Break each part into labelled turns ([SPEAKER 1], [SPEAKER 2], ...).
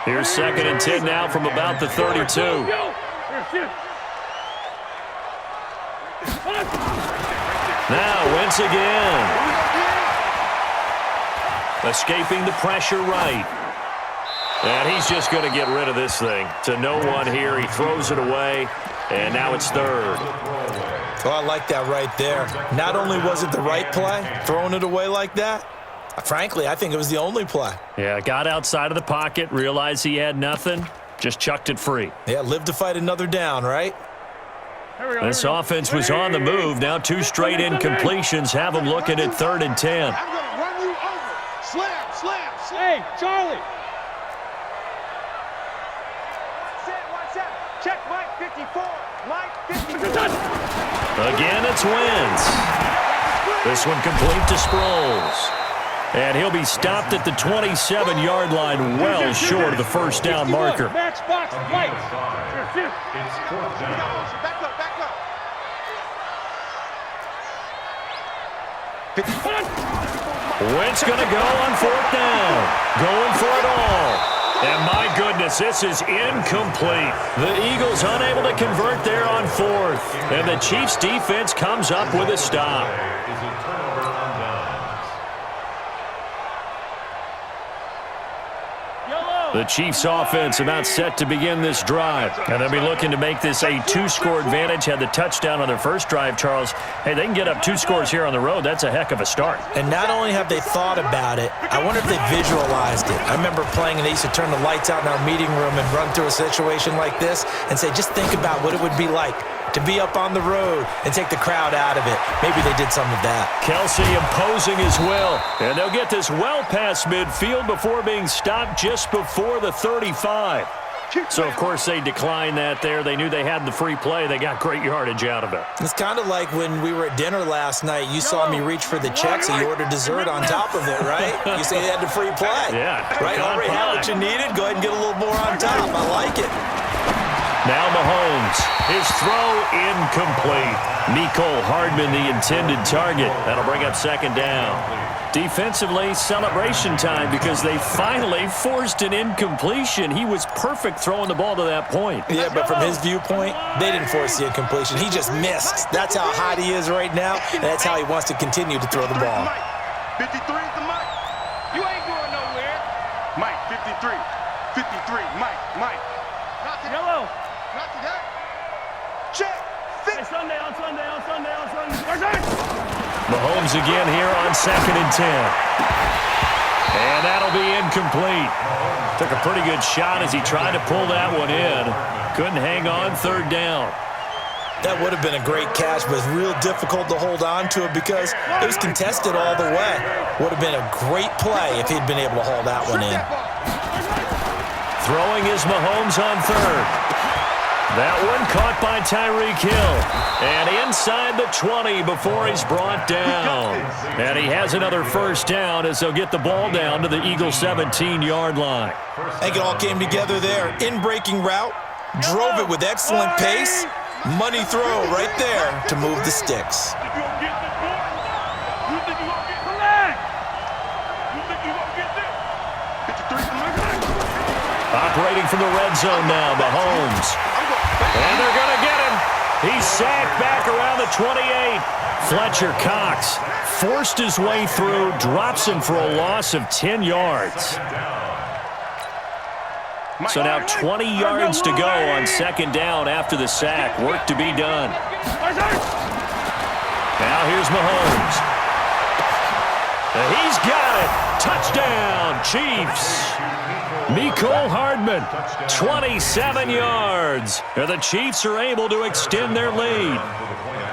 [SPEAKER 1] Here's 2nd and 10 now from about the 32. Now Wentz again. Escaping the pressure right. And he's just going to get rid of this thing. To no one here. He throws it away. And now it's 3rd.
[SPEAKER 2] Oh, I like that right there. Not only was it the right play, throwing it away like that, frankly, I think it was the only play.
[SPEAKER 1] Yeah, got outside of the pocket, realized he had nothing, just chucked it free.
[SPEAKER 2] Yeah, live to fight another down, right?
[SPEAKER 1] This offense was on the move. Now 2 straight incompletions have them looking at 3rd and 10.
[SPEAKER 3] I'm going to run you over. Slam, slam, slam. Hey, Charlie. Watch out. Check Mike 54. Mike 54.
[SPEAKER 1] Again, it's Wentz. This one complete to Sproles. And he'll be stopped at the 27-yard line, well short of the first down marker.
[SPEAKER 3] Match box, Mike.
[SPEAKER 1] Wentz going to go on 4th down. Going for it all. And my goodness, this is incomplete. The Eagles unable to convert there on 4th. And the Chiefs defense comes up with a stop. The Chiefs offense about set to begin this drive. And they'll be looking to make this a 2-score advantage. Had the touchdown on their first drive, Charles. Hey, they can get up 2 scores here on the road. That's a heck of a start.
[SPEAKER 2] And not only have they thought about it, I wonder if they visualized it. I remember playing and they used to turn the lights out in our meeting room and run through a situation like this and say, just think about what it would be like to be up on the road and take the crowd out of it. Maybe they did some of that.
[SPEAKER 1] Kelsey imposing his will. And they'll get this well past midfield before being stopped just before the 35. So, of course, they declined that there. They knew they had the free play. They got great yardage out of it.
[SPEAKER 2] It's kind of like when we were at dinner last night. You saw me reach for the check, so you ordered dessert on top of it, right? You say you had the free play.
[SPEAKER 1] Yeah.
[SPEAKER 2] Right? Already had what you needed. Go ahead and get a little more on top. I like it.
[SPEAKER 1] Now Mahomes, his throw incomplete. Mecole Hardman, the intended target. That'll bring up 2nd down. Defensively, celebration time because they finally forced an incompletion. He was perfect throwing the ball to that point.
[SPEAKER 2] Yeah, but from his viewpoint, they didn't force the incompletion. He just missed. That's how hot he is right now, and that's how he wants to continue to throw the ball.
[SPEAKER 3] 53 is the Mike. You ain't going nowhere. Mike, 53. 53, Mike. Not today. Yellow. Not today. Check. Hey, Sunday.
[SPEAKER 1] Mahomes again here on 2nd and 10. And that'll be incomplete. Took a pretty good shot as he tried to pull that one in. Couldn't hang on 3rd down.
[SPEAKER 2] That would have been a great catch, but it's real difficult to hold on to it because it was contested all the way. Would have been a great play if he'd been able to hold that one in.
[SPEAKER 1] Throwing is Mahomes on 3rd. That one caught by Tyreek Hill. And inside the 20 before he's brought down. And he has another first down as they'll get the ball down to the Eagles' 17-yard line.
[SPEAKER 2] I think it all came together there. In-breaking route, drove it with excellent pace. Money throw right there to move the sticks.
[SPEAKER 1] Operating from the red zone now, Mahomes. And they're going to get him. He's sacked back around the 28. Fletcher Cox forced his way through, drops him for a loss of 10 yards. So now 20 yards to go on 2nd down after the sack. Work to be done. Now here's Mahomes. He's got it. Touchdown, Chiefs. Mecole Hardman, 27 yards. And the Chiefs are able to extend their lead.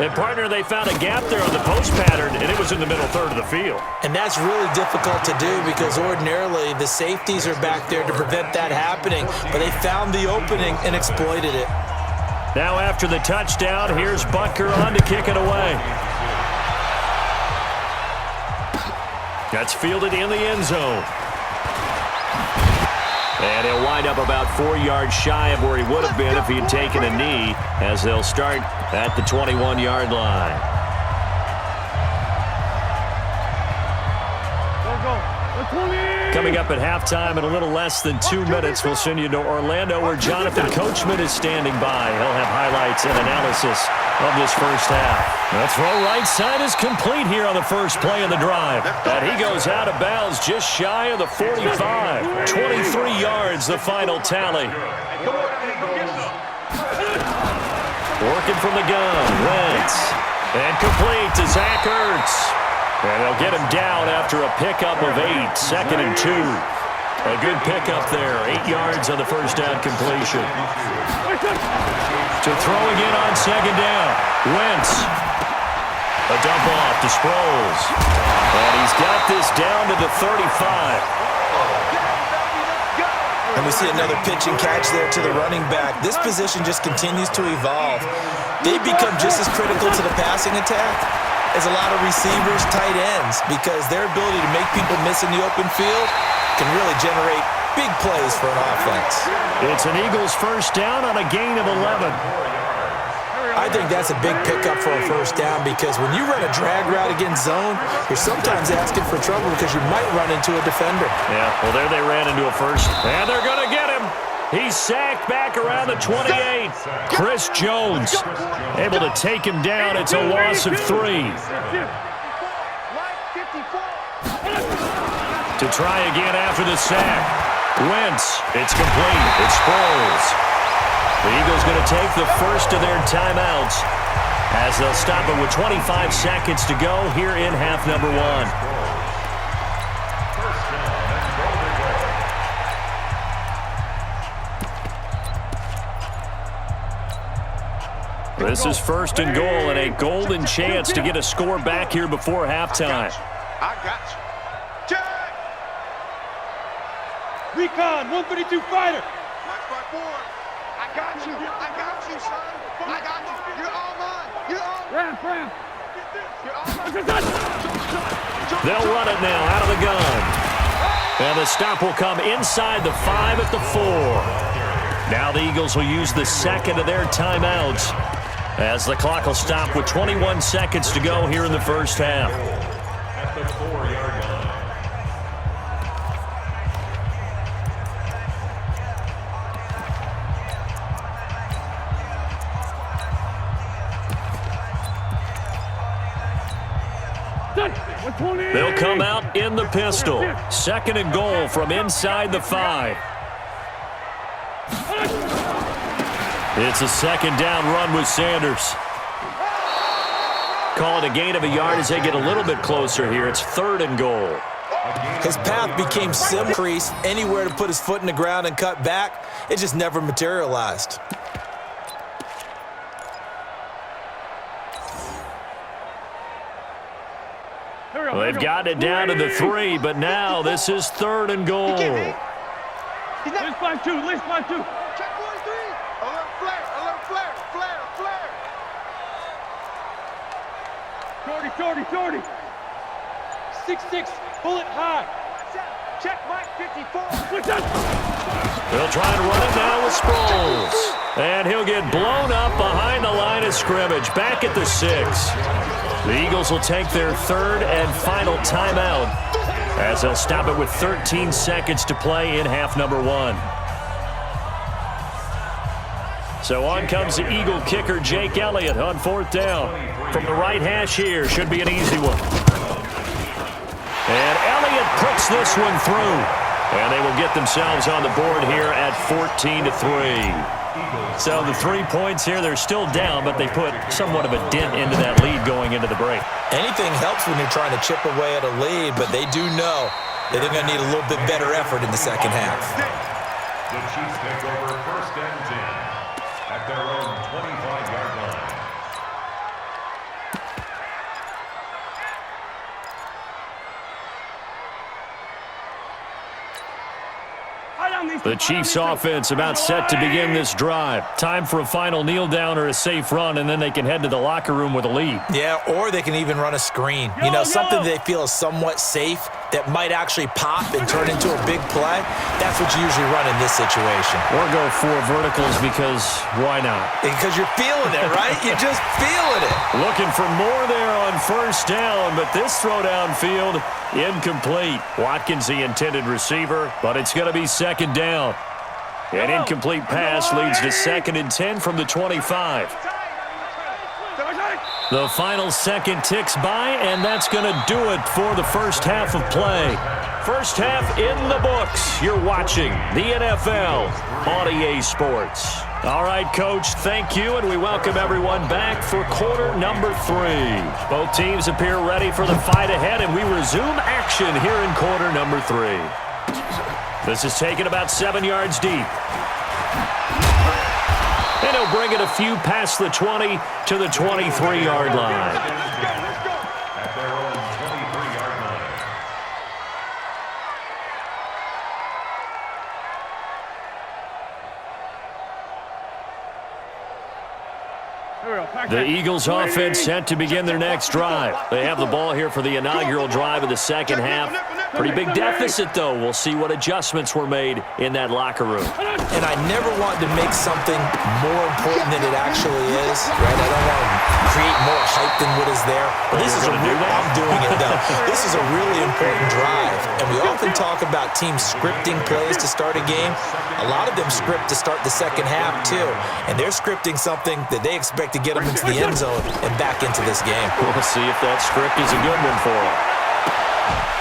[SPEAKER 1] And, partner, they found a gap there on the post pattern, and it was in the middle 3rd of the field.
[SPEAKER 2] And that's really difficult to do because ordinarily the safeties are back there to prevent that happening. But they found the opening and exploited it.
[SPEAKER 1] Now after the touchdown, here's Butker on to kick it away. That's fielded in the end zone. And he'll wind up about 4 yards shy of where he would have been if he had taken a knee as they'll start at the 21-yard line.
[SPEAKER 3] Go. Let's
[SPEAKER 1] Coming up at halftime in a little less than 2 minutes, we'll send you to Orlando where Jonathan Coachman is standing by. He'll have highlights and analysis of this first half. The throw right side is complete here on the first play of the drive. And he goes out of bounds just shy of the 45. 23 yards, the final tally. Working from the gun, Wentz. And complete to Zach Ertz. And they'll get him down after a pickup of 8, 2nd and 2. A good pickup there, 8 yards on the first down completion. To throw again on 2nd down, Wentz. A dump off to Sproles. And he's got this down to the 35.
[SPEAKER 2] And we see another pitch and catch there to the running back. This position just continues to evolve. They become just as critical to the passing attack as a lot of receivers, tight ends, because their ability to make people miss in the open field can really generate big plays for an offense.
[SPEAKER 1] It's an Eagles first down on a gain of 11.
[SPEAKER 2] I think that's a big pickup for a first down because when you run a drag route against zone, you're sometimes asking for trouble because you might run into a defender.
[SPEAKER 1] Yeah, well, there they ran into a first, and they're going to get him. He's sacked back around the 28. Chris Jones able to take him down. It's a loss of 3. To try again after the sack. Wentz, it's complete. It's Sproles. The Eagles going to take the first of their timeouts as they'll stop it with 25 seconds to go here in half number 1. This is 1st and goal and a golden chance to get a score back here before halftime.
[SPEAKER 3] I got you. Check. Recon, 132 fighter. Watch my board. I got you. I got you, son. I got you. You're all mine. You're all mine. Ram. You're all mine.
[SPEAKER 1] They'll run it now out of the gun. And the stop will come inside the 5 at the 4. Now the Eagles will use the second of their timeouts as the clock will stop with 21 seconds to go here in the first half.
[SPEAKER 4] At the 4-yard line.
[SPEAKER 1] They'll come out in the pistol. 2nd and goal from inside the 5. It's a 2nd down run with Sanders. Call it a gain of a yard as they get a little bit closer here. It's 3rd and goal.
[SPEAKER 2] His path became similar. Anywhere to put his foot in the ground and cut back, it just never materialized.
[SPEAKER 1] Well, they've got it down to the 3, but now this is 3rd and goal.
[SPEAKER 3] List 5-2. List 5-2. Check 1-3. Alert flare. 40. 6-6. Bullet high. Check Mike 54.
[SPEAKER 1] They'll try and run it now with Sproles. And he'll get blown up behind the line of scrimmage. Back at the 6. The Eagles will take their 3rd and final timeout as they'll stop it with 13 seconds to play in half number 1. So on comes the Eagle kicker, Jake Elliott, on 4th down. From the right hash here, should be an easy one. And Elliott puts this one through. And they will get themselves on the board here at 14-3. So the 3 points here, they're still down, but they put somewhat of a dent into that lead going into the break.
[SPEAKER 2] Anything helps when you're trying to chip away at a lead, but they do know that they're going to need a little bit better effort in the second half.
[SPEAKER 4] The Chiefs take over 1st and 10 at their own 25-yard line.
[SPEAKER 1] The Chiefs offense about set to begin this drive. Time for a final kneel down or a safe run, and then they can head to the locker room with a lead.
[SPEAKER 2] Yeah, or they can even run a screen. You know, something they feel is somewhat safe that might actually pop and turn into a big play, that's what you usually run in this situation.
[SPEAKER 1] Or go 4 verticals because why not?
[SPEAKER 2] Because you're feeling it, right? You're just feeling it.
[SPEAKER 1] Looking for more there on first down, but this throw downfield, incomplete. Watkins the intended receiver, but it's going to be second down. An incomplete pass leads to 2nd and 10 from the 25. The final second ticks by, and that's going to do it for the first half of play. First half in the books. You're watching the NFL on EA Sports. All right, Coach, thank you, and we welcome everyone back for quarter number 3. Both teams appear ready for the fight ahead, and we resume action here in quarter number 3. This is taken about 7 yards deep. And he'll bring it a few past the 20 to the 23-yard line.
[SPEAKER 4] At their own 23-yard line.
[SPEAKER 1] The Eagles offense set to begin their next drive. They have the ball here for the inaugural drive of the second half. Pretty big deficit, though. We'll see what adjustments were made in that locker room.
[SPEAKER 2] And I never want to make something more important than it actually is, right? I don't want to create more hype than what is there. But this is I'm doing it, though. This is a really important drive. And we often talk about teams scripting plays to start a game. A lot of them script to start the second half, too. And they're scripting something that they expect to get them into the end zone and back into this game.
[SPEAKER 1] We'll see if that script is a good one for them.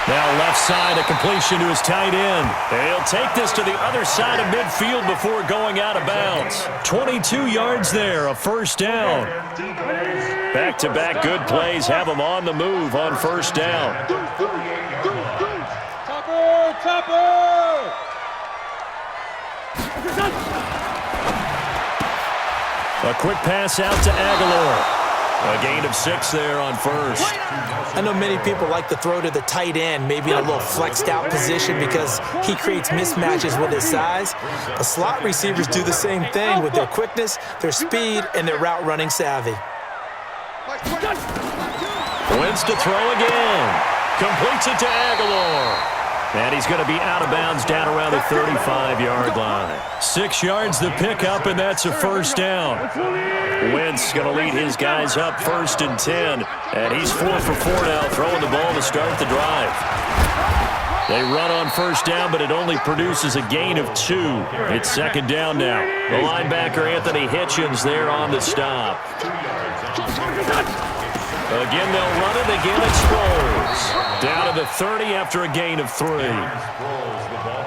[SPEAKER 1] Now left side, a completion to his tight end. And he'll take this to the other side of midfield before going out of bounds. 22 yards there, a first down. Back-to-back good plays have him on the move on first down.
[SPEAKER 3] Topper!
[SPEAKER 1] A quick pass out to Aguilar. A gain of 6 there on first.
[SPEAKER 2] I know many people like to throw to the tight end, maybe in a little flexed out position because he creates mismatches with his size. But slot receivers do the same thing with their quickness, their speed, and their route running savvy.
[SPEAKER 1] Wins to throw again. Completes it to Aguilar. And he's going to be out of bounds down around the 35-yard line. 6 yards the pickup, and that's a first down. Wentz going to lead his guys up 1st and 10. And he's 4 for 4 now, throwing the ball to start the drive. They run on first down, but it only produces a gain of 2. It's second down now. The linebacker, Anthony Hitchens, there on the stop. Again, they'll run it. Again, it Sproles. Down to the 30 after a gain of 3.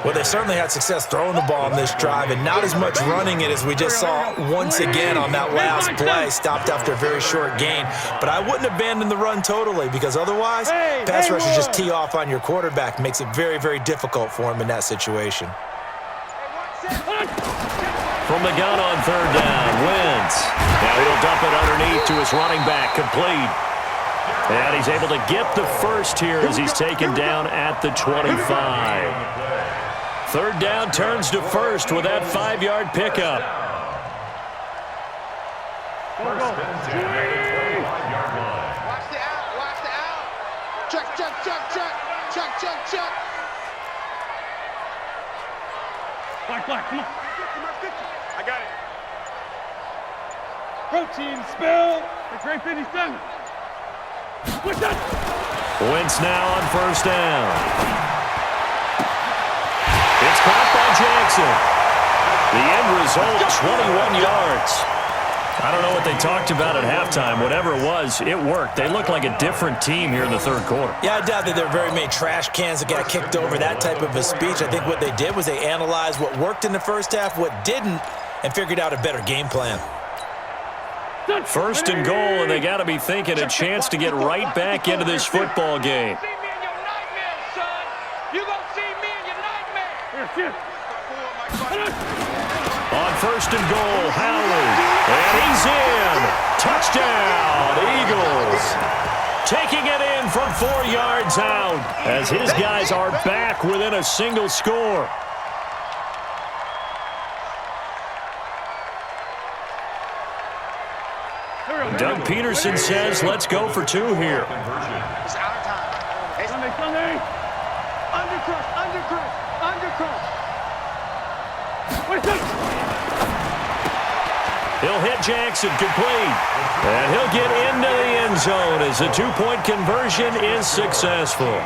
[SPEAKER 2] Well, they certainly had success throwing the ball on this drive, and not as much running it as we just saw once again on that last play. Stopped after a very short gain. But I wouldn't abandon the run totally, because otherwise, pass rushers just tee off on your quarterback. Makes it very, very difficult for him in that situation.
[SPEAKER 1] From the gun on third down, Wentz. Now he'll dump it underneath to his running back, complete. And he's able to get the first here as he's taken down at the 25. Third down turns to first with that 5-yard pickup.
[SPEAKER 4] First and 10 at the 25-yard line.
[SPEAKER 3] Watch the out, watch the out. Check. Black, come on. I got it. Protein spill. The great 57. What's that?
[SPEAKER 1] Wentz now on first down. It's caught by Jackson. The end result, 21 yards. I don't know what they talked about at halftime. Whatever it was, it worked. They look like a different team here in the third quarter.
[SPEAKER 2] Yeah, I doubt that there are very many trash cans that got kicked over, that type of a speech. I think what they did was they analyzed what worked in the first half, what didn't, and figured out a better game plan.
[SPEAKER 1] First and goal, and they got to be thinking a chance to get right back into this football game.
[SPEAKER 3] See me in your nightmares, son. You gonna see me in your nightmares.
[SPEAKER 1] On first and goal, Howard. And he's in. Touchdown, Eagles. Taking it in from 4 yards out as his guys are back within a single score. Doug Peterson says, let's go for 2 here.
[SPEAKER 3] It's out of time. Sunday. Undercrush, undercrush, undercrush.
[SPEAKER 1] He'll hit Jackson complete. And he'll get into the end zone as the two-point conversion is successful.